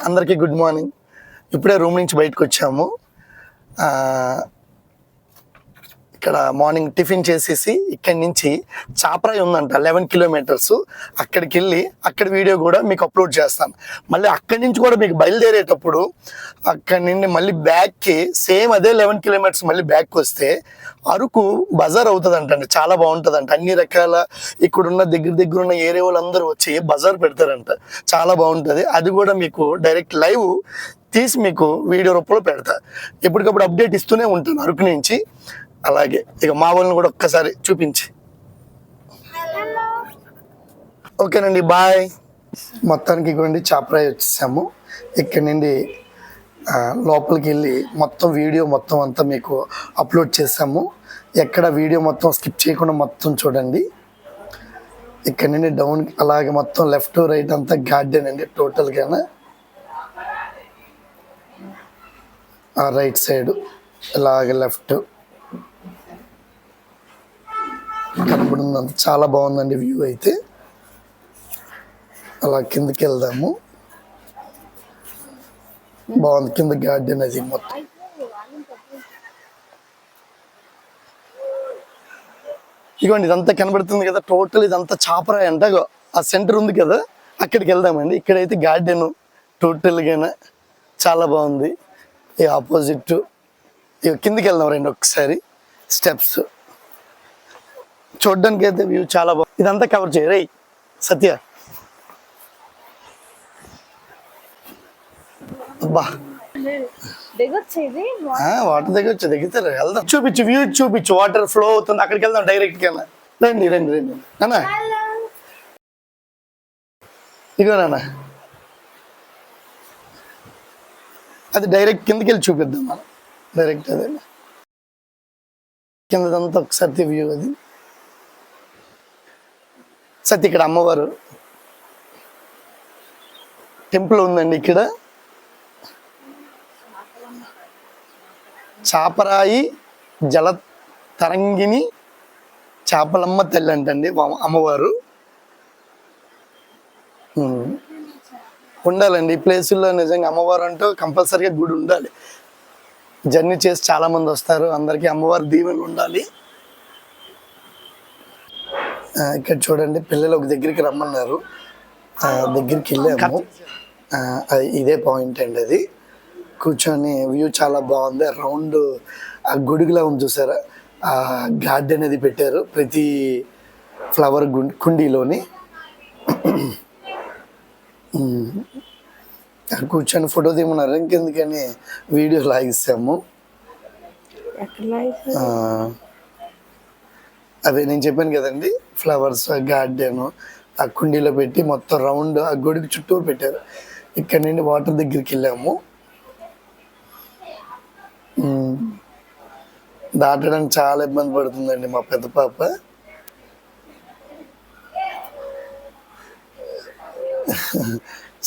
అందరికీ good morning. ఇప్పుడే room నుంచి బయటకు వచ్చాము. ఇక్కడ మార్నింగ్ టిఫిన్ చేసేసి ఇక్కడి నుంచి చాపరాయి ఉందంట 11 కిలోమీటర్స్. అక్కడికి వెళ్ళి అక్కడ వీడియో కూడా మీకు అప్లోడ్ చేస్తాను. మళ్ళీ అక్కడి నుంచి కూడా మీకు బయలుదేరేటప్పుడు అక్కడి నుండి మళ్ళీ బ్యాక్కి సేమ్ అదే 11 కిలోమీటర్స్ మళ్ళీ బ్యాక్ వస్తే అరకు బజార్ అవుతుందంటండి. చాలా బాగుంటుందంట. అన్ని రకాల ఇక్కడున్న దగ్గర ఉన్న ఏరియా వాళ్ళందరూ వచ్చి బజార్ పెడతారంట. చాలా బాగుంటుంది. అది కూడా మీకు డైరెక్ట్ లైవ్ తీసి మీకు వీడియో రూపంలో పెడతా. ఎప్పటికప్పుడు అప్డేట్ ఇస్తూనే ఉంటాను అరకు నుంచి. అలాగే ఇక మా వాళ్ళని కూడా ఒక్కసారి చూపించి. ఓకేనండి, బాయ్. మొత్తానికి ఇవ్వండి చాపరాయి వచ్చేసాము. ఇక్కడి నుండి లోపలికి వెళ్ళి మొత్తం వీడియో మొత్తం అంతా మీకు అప్లోడ్ చేసాము. ఎక్కడ వీడియో మొత్తం స్కిప్ చేయకుండా మొత్తం చూడండి. ఇక్కడ నుండి డౌన్ అలాగే మొత్తం లెఫ్ట్ రైట్ అంతా గార్డెన్ అండి టోటల్గా. రైట్ సైడ్ ఇలాగే లెఫ్ట్ కనబడిందంత చాలా బాగుందండి వ్యూ అయితే. అలా కిందకి వెళ్దాము. బాగుంది కింద గార్డెన్ అది మొత్తం. ఇదిగోండి ఇదంతా కనబడుతుంది కదా, టోటల్ ఇదంతా చాపరాయి అంట. ఆ సెంటర్ ఉంది కదా, అక్కడికి వెళ్దామండి. ఇక్కడైతే గార్డెన్ టోటల్గా చాలా బాగుంది. ఈ ఆపోజిట్ ఇక కిందికి వెళ్దాం రండి ఒకసారి. స్టెప్స్ చూడడానికి అయితే వ్యూ చాలా బాగుంది. ఇదంతా కవర్ చేయ రై సత్య. అబ్బా వాటర్ దిగొచ్చు, దిగుతారు. వెళ్దాం. చూపించు వ్యూ చూపించు. వాటర్ ఫ్లో అవుతుంది. అక్కడికి వెళ్దాం డైరెక్ట్ గా. రండి రండి రండి నాన్న. ఇగో నాన్న, అది డైరెక్ట్ కిందకి వెళ్ళి చూపిద్దాం మనం. డైరెక్ట్ అదే కిందదంతా ఒకసారి వ్యూ. అది సత్య ఇక్కడ అమ్మవారు టెంపుల్ ఉందండి. ఇక్కడ చాపరాయి జల తరంగిణి చేపలమ్మ తల్లి అంటండి అమ్మవారు. ఉండాలండి ఈ ప్లేసుల్లో. నిజంగా అమ్మవారు అంటూ కంపల్సరీగా గుడి ఉండాలి. జర్నీ చేసి చాలా మంది వస్తారు. అందరికీ అమ్మవారి దీవెనలు ఉండాలి. ఇక్కడ చూడండి పిల్లలు ఒక దగ్గరికి రమ్మన్నారు. దగ్గరికి వెళ్ళాము. ఇదే పాయింట్ అండి. అది కూర్చొని వ్యూ చాలా బాగుంది. రౌండ్ ఆ గొడుగులా ఉంది చూసారా, ఆ గార్డెన్ అది పెట్టారు ప్రతి ఫ్లవర్ కుండీలోని. కూర్చొని ఫోటో తీయమన్నారు. ఇంకెందుకని వీడియో లాగిస్తాము. అదే నేను చెప్పాను కదండి, ఫ్లవర్స్ గార్డెన్ ఆ కుండీలో పెట్టి మొత్తం రౌండ్ ఆ గొడుగు చుట్టూరు పెట్టారు. ఇక్కడ నుండి వాటర్ దగ్గరికి వెళ్ళాము. దాటడానికి చాలా ఇబ్బంది పడుతుందండి మా పెద్ద పాప.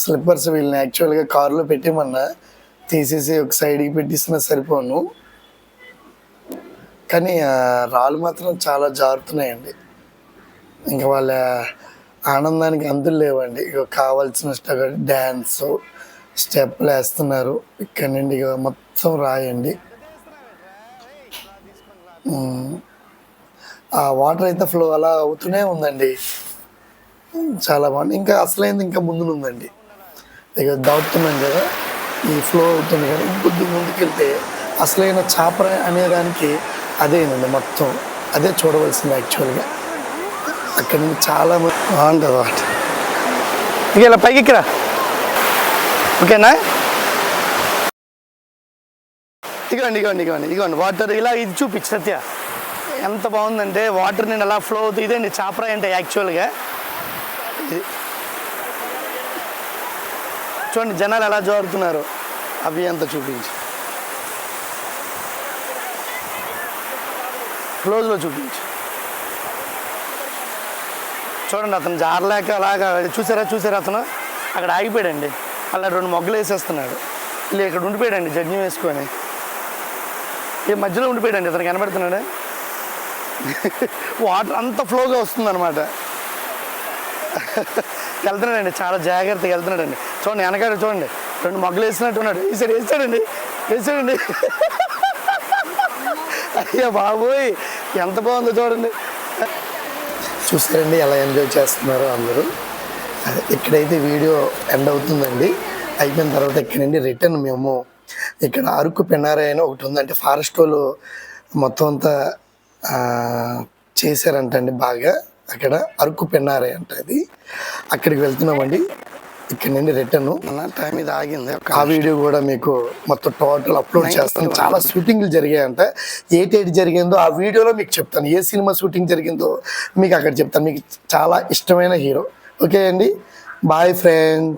స్లిప్పర్స్ వీళ్ళని యాక్చువల్గా కారులో పెట్టేమన్నా తీసేసి ఒక సైడ్కి పెట్టిస్తున్నా సరిపోను. కానీ రాళ్ళు మాత్రం చాలా జారుతున్నాయండి. ఇంకా వాళ్ళ ఆనందానికి అంతులు లేవండి. ఇక కావాల్సిన డ్యాన్స్ స్టెప్లు వేస్తున్నారు. ఇక్కడ నుండి ఇక మొత్తం రాయండి. ఆ వాటర్ అయితే ఫ్లో అలా అవుతూనే ఉందండి. చాలా బాగుంది. ఇంకా అసలైంది ఇంకా ముందునుందండి. ఇక దాటుతున్నాం కదా, ఈ ఫ్లో అవుతుంది కదా. ఇంకొద్ది ముందుకెళ్తే అసలైన చాపరాయి అనేదానికి అదేనండి. మొత్తం అదే చూడవలసింది యాక్చువల్గా. అక్కడి నుంచి చాలా బాగుంటుంది వాటర్. ఇక ఇలా పైకి ఎక్కిరా, ఓకేనా? ఇగోండి ఇగోండి ఇగోండి ఇగోండి వాటర్ ఇలా. ఇది చూపించు సత్య. ఎంత బాగుందంటే వాటర్ నేను ఎలా ఫ్లో అవుతుంది. ఇదేండి చాపరాయి అంటే యాక్చువల్గా. ఇది చూడండి జనాలు ఎలా జోరుతున్నారు. అవి అంతా చూపించి క్లోజ్లో చూపించి చూడండి. అతను జారలేక అలాగా చూసారా అతను అక్కడ ఆగిపోయాడండి. అలా 2 మొగ్గలు వేసేస్తున్నాడు. ఇలా ఇక్కడ ఉండిపోయాడండి జడ్జి వేసుకొని. ఈ మధ్యలో ఉండిపోయాడండి. అతను కనబడుతున్నాడు. వాటర్ అంత ఫ్లోగా వస్తుంది అనమాట. వెళ్తున్నాడండి, చాలా జాగ్రత్తగా వెళ్తున్నాడండి. చూడండి వెనకాల చూడండి రెండు మొగ్గలు వేసినట్టున్నాడు. వేసాడండి. అయ్యా బాబోయ్, ఎంత బాగుందో చూడండి. చూసారండి ఎలా ఎంజాయ్ చేస్తున్నారో అందరూ. ఇక్కడైతే వీడియో ఎండ్ అవుతుందండి. అయిపోయిన తర్వాత ఇక్కడ నుండి రిటర్న్ మేము ఇక్కడ అరకు పెన్నారే అని ఒకటి ఉంది. అంటే ఫారెస్ట్ వాళ్ళు మొత్తం అంతా చేశారంటండి బాగా. అక్కడ అరకు పెన్నారే అంట అది. అక్కడికి వెళ్తున్నామండి. ఇక్కడ నుండి రిటర్న్ టైం ఇది ఆగింది. ఆ వీడియో కూడా మీకు మొత్తం టోటల్ అప్లోడ్ చేస్తాను. చాలా షూటింగ్లు జరిగాయంట. ఏటేటి జరిగిందో ఆ వీడియోలో మీకు చెప్తాను. ఏ సినిమా షూటింగ్ జరిగిందో మీకు అక్కడ చెప్తాను. మీకు చాలా ఇష్టమైన హీరో. ఓకే అండి, బాయ్ ఫ్రెండ్.